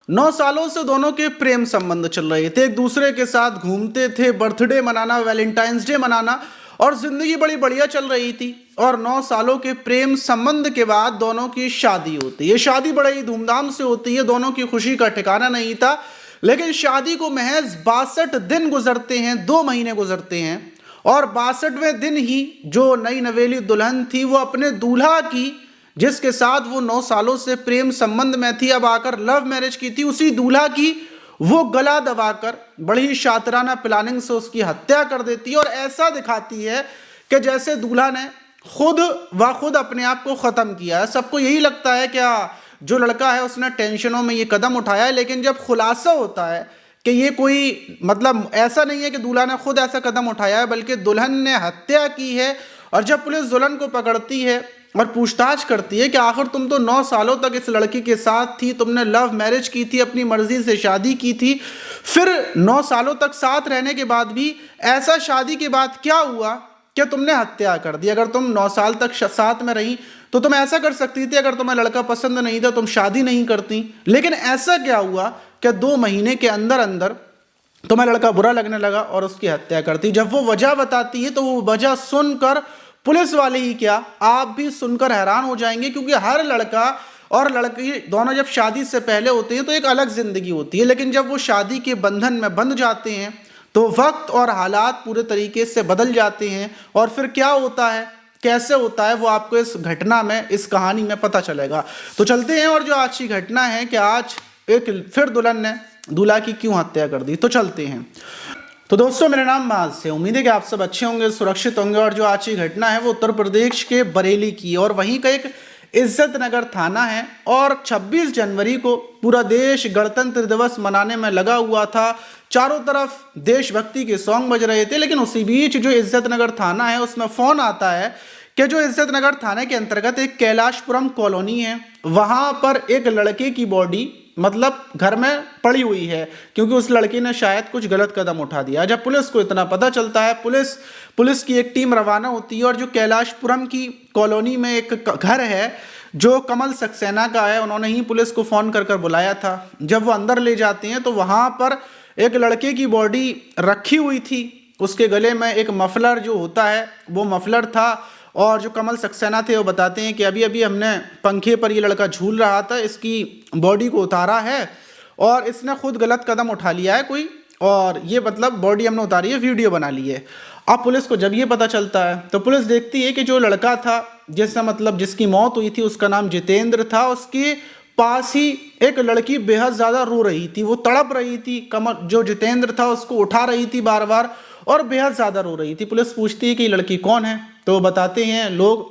9 सालों से दोनों के प्रेम संबंध चल रहे थे, एक दूसरे के साथ घूमते थे, बर्थडे मनाना, वैलेंटाइंस डे मनाना और जिंदगी बड़ी बढ़िया चल रही थी। और 9 सालों के प्रेम संबंध के बाद दोनों की शादी होती है। शादी बड़े ही धूमधाम से होती है, दोनों की खुशी का ठिकाना नहीं था। लेकिन शादी को महज 62 दिन गुजरते हैं, 2 महीने गुजरते हैं और 62वें दिन ही जो नई नवेली दुल्हन थी वो अपने दूल्हा की, जिसके साथ वो 9 सालों से प्रेम संबंध में थी, अब आकर लव मैरिज की थी, उसी दूल्हा की वो गला दबाकर बड़ी ही शातिराना प्लानिंग से उसकी हत्या कर देती है। और ऐसा दिखाती है कि जैसे दूल्हा ने खुद अपने आप को खत्म किया है। सबको यही लगता है क्या जो लड़का है उसने टेंशनों में ये कदम उठाया है, लेकिन जब खुलासा होता है कि ये कोई मतलब ऐसा नहीं है कि दूल्हा ने खुद ऐसा कदम उठाया है, बल्कि दुल्हन ने हत्या की है। और जब पुलिस दुल्हन को पकड़ती है और पूछताछ करती है कि आखिर तुम तो 9 सालों तक इस लड़की के साथ थी, तुमने लव मैरिज की थी, अपनी मर्जी से शादी की थी, फिर 9 सालों तक साथ रहने के बाद भी ऐसा शादी के बाद क्या हुआ कि तुमने हत्या कर दी? अगर तुम 9 साल तक साथ में रही तो तुम ऐसा कर सकती थी, अगर तुम्हें लड़का पसंद नहीं था तुम शादी नहीं करती। लेकिन ऐसा क्या हुआ कि 2 महीने के अंदर अंदर तुम्हें लड़का बुरा लगने लगा और उसकी हत्या करती? जब वो वजह बताती है तो वो वजह सुनकर पुलिस वाले ही क्या, आप भी सुनकर हैरान हो जाएंगे, क्योंकि हर लड़का और लड़की दोनों जब शादी से पहले होते हैं तो एक अलग जिंदगी होती है, लेकिन जब वो शादी के बंधन में बंध जाते हैं तो वक्त और हालात पूरे तरीके से बदल जाते हैं। और फिर क्या होता है, कैसे होता है, वो आपको इस घटना में, इस कहानी में पता चलेगा। तो चलते हैं, और जो आज की घटना है कि आज एक फिर दुल्हन ने दूल्हा की क्यों हत्या कर दी, तो चलते हैं। तो दोस्तों, मेरा नाम माज है, उम्मीद है कि आप सब अच्छे होंगे, सुरक्षित होंगे। और जो आज की घटना है वो उत्तर प्रदेश के बरेली की, और वहीं का एक इज्जत नगर थाना है। और 26 जनवरी को पूरा देश गणतंत्र दिवस मनाने में लगा हुआ था, चारों तरफ देशभक्ति के सॉन्ग बज रहे थे। लेकिन उसी बीच जो इज्जत नगर थाना है उसमें फोन आता है कि जो इज्जत नगर थाने के अंतर्गत एक कैलाशपुरम कॉलोनी है, वहां पर एक लड़के की बॉडी मतलब घर में पड़ी हुई है, क्योंकि उस लड़की ने शायद कुछ गलत कदम उठा दिया। जब पुलिस को इतना पता चलता है, पुलिस की एक टीम रवाना होती है, और जो कैलाशपुरम की कॉलोनी में एक घर है जो कमल सक्सेना का है, उन्होंने ही पुलिस को फोन कर बुलाया था। जब वो अंदर ले जाते हैं तो वहां पर एक लड़के की बॉडी रखी हुई थी, उसके गले में एक मफलर जो होता है वो मफलर था। और जो कमल सक्सेना थे वो बताते हैं कि अभी अभी हमने पंखे पर ये लड़का झूल रहा था, इसकी बॉडी को उतारा है और इसने खुद गलत कदम उठा लिया है कोई, और ये मतलब बॉडी हमने उतारी है, वीडियो बना ली है। अब पुलिस को जब ये पता चलता है तो पुलिस देखती है कि जो लड़का था जिससे मतलब जिसकी मौत हुई थी उसका नाम जितेंद्र था, उसके पास ही एक लड़की बेहद ज़्यादा रो रही थी, वो तड़प रही थी, कमर जो जितेंद्र था उसको उठा रही थी बार बार और बेहद ज़्यादा रो रही थी। पुलिस पूछती है कि ये लड़की कौन है, तो बताते हैं लोग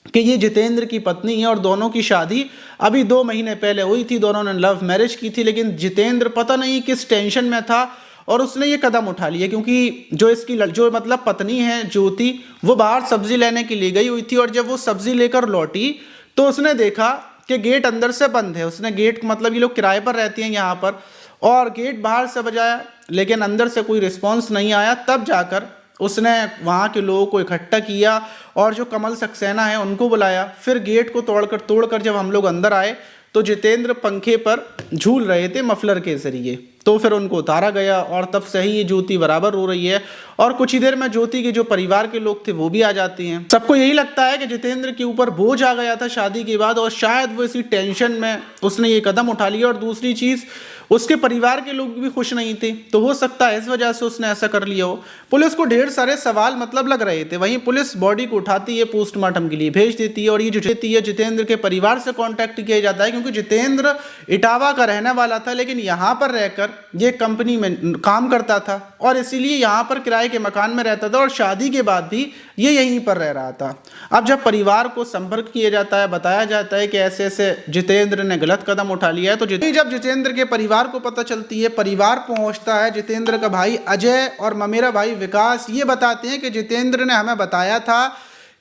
कि ये जितेंद्र की पत्नी है और दोनों की शादी अभी 2 महीने पहले हुई थी, दोनों ने लव मैरिज की थी। लेकिन जितेंद्र पता नहीं किस टेंशन में था और उसने ये कदम उठा लिया, क्योंकि जो इसकी जो मतलब पत्नी है ज्योति, वो बाहर सब्जी लेने के लिए गई हुई थी, और जब वो सब्जी लेकर लौटी तो उसने देखा कि गेट अंदर से बंद है। उसने गेट मतलब ये लोग किराए पर रहते हैं यहाँ पर, और गेट बाहर से बजाया लेकिन अंदर से कोई रिस्पॉन्स नहीं आया। तब जाकर उसने वहाँ के लोगों को इकट्ठा किया और जो कमल सक्सेना है उनको बुलाया। फिर गेट को तोड़कर जब हम लोग अंदर आए तो जितेंद्र पंखे पर झूल रहे थे मफलर के जरिए, तो फिर उनको उतारा गया। और तब से ही ये ज्योति बराबर रो रही है, और कुछ ही देर में ज्योति के जो परिवार के लोग थे वो भी आ जाते हैं। सबको यही लगता है कि जितेंद्र के ऊपर बोझ आ गया था शादी के बाद, और शायद वो इसी टेंशन में उसने ये कदम उठा लिया। और दूसरी चीज, उसके परिवार के लोग भी खुश नहीं थे, तो हो सकता है इस वजह से उसने ऐसा कर लिया हो। पुलिस को ढेर सारे सवाल मतलब लग रहे थे। वहीं पुलिस बॉडी को उठाती है, पोस्टमार्टम के लिए भेज देती है, और ये जो देती है जितेंद्र के परिवार से कांटेक्ट किया जाता है, क्योंकि जितेंद्र इटावा का रहने वाला था, लेकिन यहाँ पर रहकर ये कंपनी में काम करता था और इसीलिए यहाँ पर किराए के मकान में रहता था, और शादी के बाद भी ये यहीं पर रह रहा था। अब जब परिवार को संपर्क किया जाता है, बताया जाता है कि ऐसे ऐसे जितेंद्र ने गलत कदम उठा लिया है, तो जब जितेंद्र के परिवार को पता चलती है, परिवार पहुंचता है, जितेंद्र का भाई अजय और ममेरा भाई विकास ये बताते हैं कि जितेंद्र ने हमें बताया था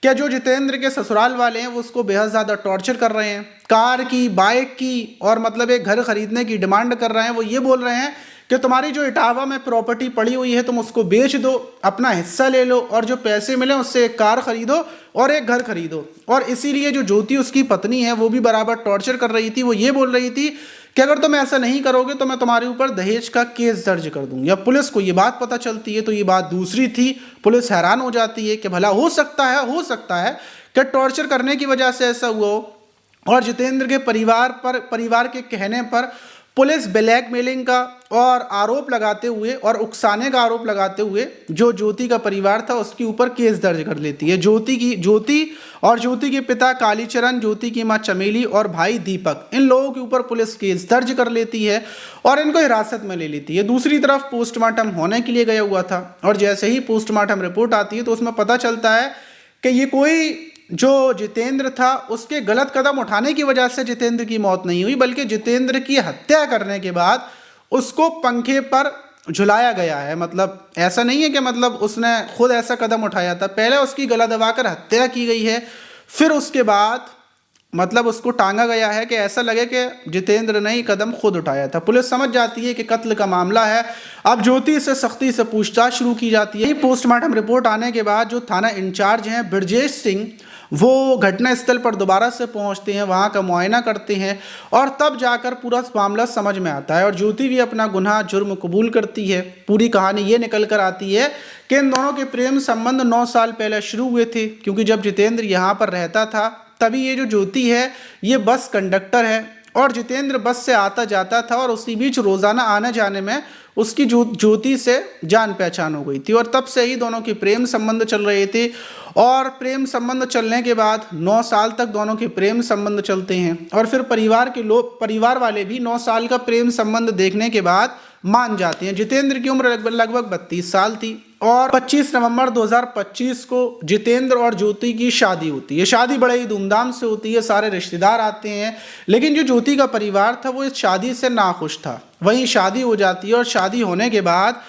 कि जो जितेंद्र के ससुराल वाले हैं वो उसको बेहद ज़्यादा टॉर्चर कर रहे हैं, कार की, बाइक की, और मतलब एक घर खरीदने की डिमांड कर रहे हैं। वो ये बोल रहे हैं कि तुम्हारी जो इटावा में प्रॉपर्टी पड़ी हुई है तुम उसको बेच दो, अपना हिस्सा ले लो, और जो पैसे मिले उससे एक कार खरीदो और एक घर खरीदो। और इसीलिए जो ज्योति उसकी पत्नी है वो भी बराबर टॉर्चर कर रही थी। वो ये बोल रही थी कि अगर तुम ऐसा नहीं करोगे तो मैं तुम्हारे ऊपर दहेज का केस दर्ज कर दूंगी। अब पुलिस को ये बात पता चलती है तो ये बात दूसरी थी। पुलिस हैरान हो जाती है कि भला हो सकता है कि टॉर्चर करने की वजह से ऐसा हुआ हो। और जितेंद्र के परिवार के कहने पर पुलिस ब्लैकमेलिंग का और आरोप लगाते हुए और उकसाने का आरोप लगाते हुए जो ज्योति का परिवार था उसके ऊपर केस दर्ज कर लेती है। ज्योति के पिता कालीचरण, ज्योति की मां चमेली और भाई दीपक, इन लोगों के ऊपर पुलिस केस दर्ज कर लेती है और इनको हिरासत में ले लेती है। दूसरी तरफ पोस्टमार्टम होने के लिए गया हुआ था और जैसे ही पोस्टमार्टम रिपोर्ट आती है तो उसमें पता चलता है कि ये कोई जो जितेंद्र था उसके गलत कदम उठाने की वजह से जितेंद्र की मौत नहीं हुई, बल्कि जितेंद्र की हत्या करने के बाद उसको पंखे पर झुलाया गया है। मतलब ऐसा नहीं है कि मतलब उसने खुद ऐसा कदम उठाया था, पहले उसकी गला दबाकर हत्या की गई है, फिर उसके बाद मतलब उसको टांगा गया है कि ऐसा लगे कि जितेंद्र ने ही कदम खुद उठाया था। पुलिस समझ जाती है कि कत्ल का मामला है। अब ज्योति से सख्ती से पूछताछ शुरू की जाती है। पोस्टमार्टम रिपोर्ट आने के बाद जो थाना इंचार्ज हैं ब्रजेश सिंह, वो घटना स्थल पर दोबारा से पहुंचते हैं, वहां का मुआयना करते हैं और तब जाकर पूरा मामला समझ में आता है और ज्योति भी अपना गुनाह जुर्म कबूल करती है। पूरी कहानी ये निकल कर आती है कि इन दोनों के प्रेम संबंध 9 साल पहले शुरू हुए थे, क्योंकि जब जितेंद्र यहाँ पर रहता था तभी ये जो ज्योति है ये बस कंडक्टर है और जितेंद्र बस से आता जाता था और उसी बीच रोज़ाना आने जाने में उसकी ज्योति से जान पहचान हो गई थी और तब से ही दोनों के प्रेम संबंध चल रहे थे। और प्रेम संबंध चलने के बाद 9 साल तक दोनों के प्रेम संबंध चलते हैं और फिर परिवार वाले भी 9 साल का प्रेम संबंध देखने के बाद मान जाते हैं। जितेंद्र की उम्र लगभग 32 साल थी और 25 नवंबर 2025 को जितेंद्र और ज्योति की शादी होती है। शादी बड़े ही धूमधाम से होती है, सारे रिश्तेदार आते हैं, लेकिन जो ज्योति का परिवार था वो इस शादी से नाखुश था। वहीं शादी हो जाती है और शादी होने के बाद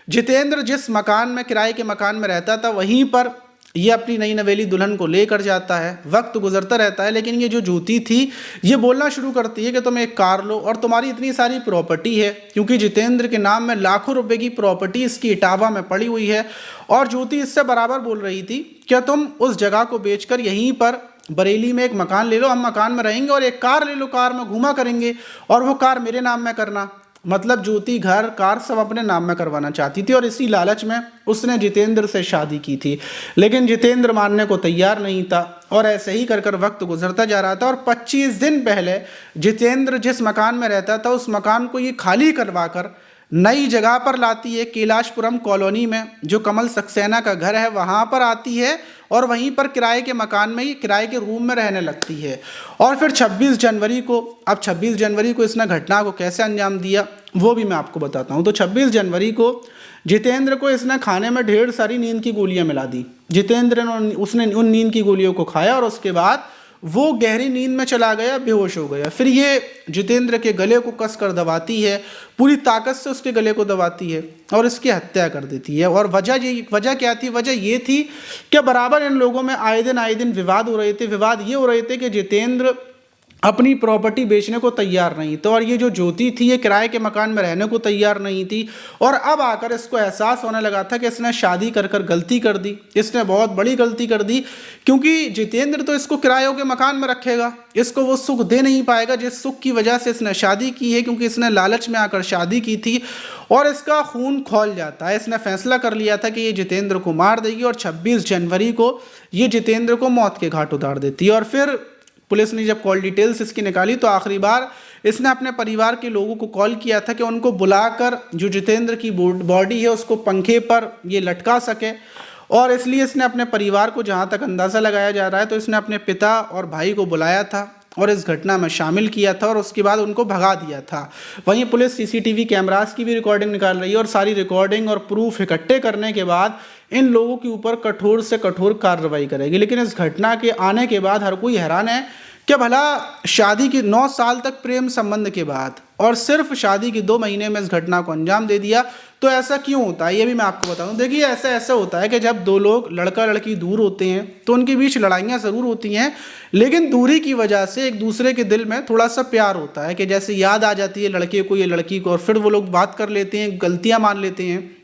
जितेंद्र जिस मकान में किराए के मकान में रहता था वहीं पर ये अपनी नई नवेली दुल्हन को लेकर जाता है। वक्त गुजरता रहता है लेकिन ये जो ज्योति थी ये बोलना शुरू करती है कि तुम एक कार लो और तुम्हारी इतनी सारी प्रॉपर्टी है, क्योंकि जितेंद्र के नाम में लाखों रुपए की प्रॉपर्टी इसकी इटावा में पड़ी हुई है। और ज्योति इससे बराबर बोल रही थी क्या तुम उस जगह को बेचकर यहीं पर बरेली में एक मकान ले लो, हम मकान में रहेंगे और एक कार ले लो, कार में घूमा करेंगे और वो कार मेरे नाम में करना। मतलब ज्योति घर कार सब अपने नाम में करवाना चाहती थी और इसी लालच में उसने जितेंद्र से शादी की थी, लेकिन जितेंद्र मानने को तैयार नहीं था और ऐसे ही कर वक्त गुजरता जा रहा था। और 25 दिन पहले जितेंद्र जिस मकान में रहता था उस मकान को ये खाली करवाकर नई जगह पर लाती है, कैलाशपुरम कॉलोनी में जो कमल सक्सेना का घर है वहाँ पर आती है और वहीं पर किराए के मकान में ही किराए के रूम में रहने लगती है। और फिर 26 जनवरी को इसने घटना को कैसे अंजाम दिया वो भी मैं आपको बताता हूँ। तो 26 जनवरी को जितेंद्र को इसने खाने में ढेर सारी नींद की गोलियां मिला दी। उसने उन नींद की गोलियों को खाया और उसके बाद वो गहरी नींद में चला गया, बेहोश हो गया। फिर ये जितेंद्र के गले को कसकर दबाती है, पूरी ताकत से उसके गले को दबाती है और इसकी हत्या कर देती है। और वजह क्या थी? वजह ये थी कि बराबर इन लोगों में आए दिन विवाद हो रहे थे। विवाद ये हो रहे थे कि जितेंद्र अपनी प्रॉपर्टी बेचने को तैयार नहीं था और ये जो ज्योति थी ये किराए के मकान में रहने को तैयार नहीं थी। और अब आकर इसको एहसास होने लगा था कि इसने शादी कर गलती कर दी, इसने बहुत बड़ी गलती कर दी, क्योंकि जितेंद्र तो इसको किरायों के मकान में रखेगा, इसको वो सुख दे नहीं पाएगा जिस सुख की वजह से इसने शादी की है, क्योंकि इसने लालच में आकर शादी की थी। और इसका खून खौल जाता है। इसने फैसला कर लिया था कि ये जितेंद्र को मार देगी और 26 जनवरी को ये जितेंद्र को मौत के घाट उतार देती है। और फिर पुलिस ने जब कॉल डिटेल्स इसकी निकाली तो आखिरी बार इसने अपने परिवार के लोगों को कॉल किया था कि उनको बुलाकर जो जितेंद्र की बॉडी है उसको पंखे पर ये लटका सके। और इसलिए इसने अपने परिवार को, जहाँ तक अंदाज़ा लगाया जा रहा है, तो इसने अपने पिता और भाई को बुलाया था और इस घटना में शामिल किया था और उसके बाद उनको भगा दिया था। वहीं पुलिस सीसीटीवी कैमरास की भी रिकॉर्डिंग निकाल रही है और सारी रिकॉर्डिंग और प्रूफ इकट्ठे करने के बाद इन लोगों के ऊपर कठोर से कठोर कार्रवाई करेगी। लेकिन इस घटना के आने के बाद हर कोई हैरान है कि भला शादी की 9 साल तक प्रेम संबंध के बाद और सिर्फ शादी के 2 महीने में इस घटना को अंजाम दे दिया, तो ऐसा क्यों होता है ये भी मैं आपको बताऊं। देखिए ऐसा होता है कि जब 2 लोग लड़का लड़की दूर होते हैं तो उनके बीच लड़ाइयाँ ज़रूर होती हैं, लेकिन दूरी की वजह से एक दूसरे के दिल में थोड़ा सा प्यार होता है कि जैसे याद आ जाती है लड़के को या लड़की को और फिर वो लोग बात कर लेते हैं, गलतियाँ मान लेते हैं।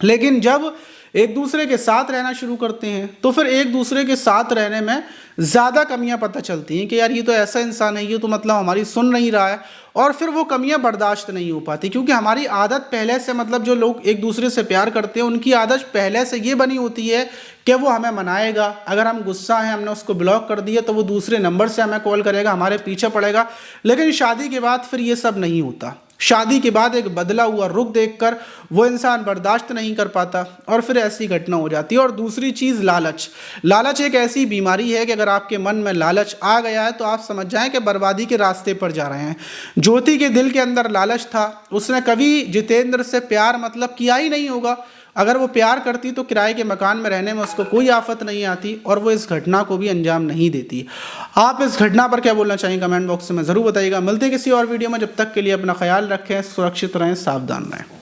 लेकिन जब एक दूसरे के साथ रहना शुरू करते हैं, तो फिर एक दूसरे के साथ रहने में ज़्यादा कमियां पता चलती हैं कि यार ये तो ऐसा इंसान है, ये तो मतलब हमारी सुन नहीं रहा है, और फिर वो कमियां बर्दाश्त नहीं हो पाती, क्योंकि हमारी आदत पहले से, मतलब जो लोग एक दूसरे से प्यार करते हैं उनकी आदत पहले से ये बनी होती है कि वो हमें मनाएगा। अगर हम गुस्सा हैं, हमने उसको ब्लॉक कर दिया, तो वो दूसरे नंबर से हमें कॉल करेगा, हमारे पीछे पड़ेगा। लेकिन शादी के बाद फिर ये सब नहीं होता। शादी के बाद एक बदला हुआ रुख देखकर वो इंसान बर्दाश्त नहीं कर पाता और फिर ऐसी घटना हो जाती है। और दूसरी चीज़ लालच। लालच एक ऐसी बीमारी है कि अगर आपके मन में लालच आ गया है तो आप समझ जाएं कि बर्बादी के रास्ते पर जा रहे हैं। ज्योति के दिल के अंदर लालच था, उसने कभी जितेंद्र से प्यार मतलब किया ही नहीं होगा। अगर वो प्यार करती तो किराए के मकान में रहने में उसको कोई आफत नहीं आती और वो इस घटना को भी अंजाम नहीं देती। आप इस घटना पर क्या बोलना चाहिए कमेंट बॉक्स में ज़रूर बताइएगा। मिलते हैं किसी और वीडियो में, जब तक के लिए अपना ख्याल रखें, सुरक्षित रहें, सावधान रहें।